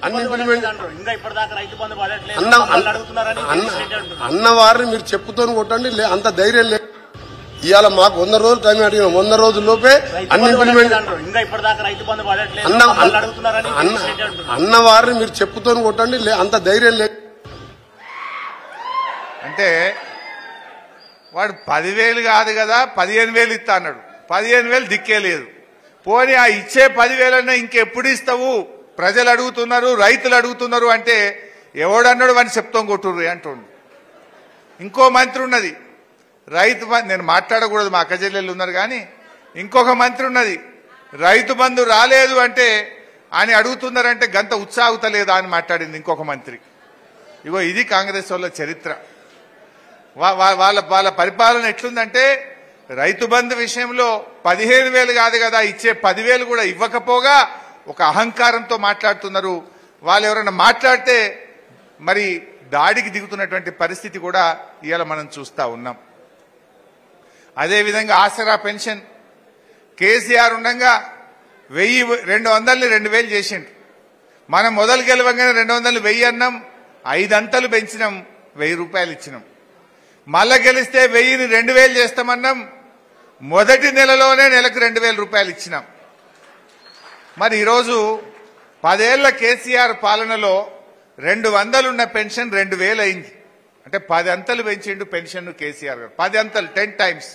అన్ని ఇంప్లిమెంట్ అన్నవారిని మీరు చెప్పుతో కొట్టండి. అంత ధైర్యం లేదు. ఇవాళ మాకు 100 రోజులు టైం అడిగినాం. 100 రోజుల్లోపే అన్ని ఇంప్లిమెంట్ అన్నవారిని మీరు చెప్పుతో కొట్టండి. అంత ధైర్యం లేదు. అంటే వాడు 10,000 కాదు కదా 15,000 ఇస్తా అన్నాడు. 15,000 దిక్కే లేదు. పోనీ ఆ ఇచ్చే 10,000 ఇంకెప్పుడు ఇస్తావు, ప్రజలు అడుగుతున్నారు, రైతులు అడుగుతున్నారు అంటే ఎవడన్నాడు వాడిని చెప్తాం కొట్టుర్రు అంటుండు. ఇంకో మంత్రి ఉన్నది రైతు బంధు, నేను మాట్లాడకూడదు మా అక్క చెల్లెళ్ళు ఉన్నారు కానీ ఇంకొక మంత్రి ఉన్నది రైతు బంధు రాలేదు అంటే అని అడుగుతున్నారంటే గంత ఉత్సాహతలేదా అని మాట్లాడింది ఇంకొక మంత్రి. ఇగో ఇది కాంగ్రెస్ వాళ్ళ చరిత్ర. వాళ్ళ పరిపాలన ఎట్లుందంటే రైతు బంధు విషయంలో 15,000 కాదు కదా ఇచ్చే 10,000 కూడా ఇవ్వకపోగా ఒక అహంకారంతో మాట్లాడుతున్నారు. వాళ్ళు ఎవరైనా మాట్లాడితే మరి దాడికి దిగుతున్నటువంటి పరిస్థితి కూడా ఇవాళ మనం చూస్తా ఉన్నాం. అదేవిధంగా ఆసరా పెన్షన్ కేసీఆర్ ఉండగా 1,200ని 2,000 చేసిండు. మనం మొదలు గెలవంగానే 200 1000 అన్నాం, 5 అంతలు పెంచినాం, 1000 రూపాయలు ఇచ్చినాం. మళ్ళా గెలిస్తే 1000ని 2,000 చేస్తామన్నాం, మొదటి నెలలోనే నెలకు 2,000 రూపాయలు ఇచ్చినాం. మరి ఈరోజు 10 ఏళ్ల కేసీఆర్ పాలనలో 200 ఉన్న పెన్షన్ 2,000 అయింది. అంటే 10 అంతలు పెంచిండు పెన్షన్ కేసీఆర్ గారు. 10 అంతలు 10 టైమ్స్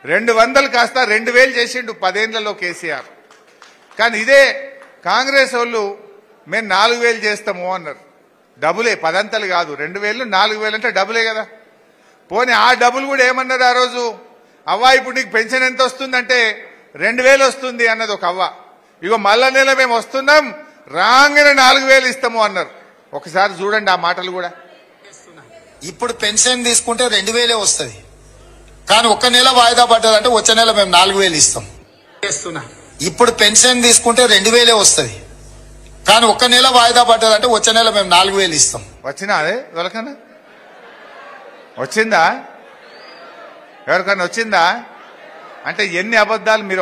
200 కాస్త 2,000 చేసిండు 10 ఏళ్లలో కేసీఆర్. కానీ ఇదే కాంగ్రెస్ వాళ్ళు మేము 4,000 చేస్తాము అన్నారు. డబులే, 10 అంతలు కాదు, 2,000 4,000 అంటే డబులే కదా. పోనీ ఆ డబుల్ కూడా ఏమన్నారు ఆ రోజు, అవ్వ ఇప్పుడు నీకు పెన్షన్ ఎంత వస్తుందంటే 2,000 వస్తుంది అన్నది ఒక అవ్వ. ఇగో మళ్ళా నెల మేము వస్తున్నాం రాగానే 4,000 ఇస్తాము అన్నారు. ఒకసారి చూడండి ఆ మాటలు కూడా. ఇప్పుడు పెన్షన్ తీసుకుంటే 2,000 వస్తుంది, కానీ ఒక్క నెల వాయిదా పడ్డదంటే వచ్చే నెల మేము 4,000 ఇస్తాం. ఇప్పుడు పెన్షన్ తీసుకుంటే 2,000 వస్తుంది, కానీ ఒక్క నెల వాయిదా పడ్డదంటే వచ్చే నెల మేము 4,000 ఇస్తాం. వచ్చినా అదే ఎవరికన్నా వచ్చిందా? ఎవరికన్నా వచ్చిందా? అంటే ఎన్ని అబద్ధాలు మీరు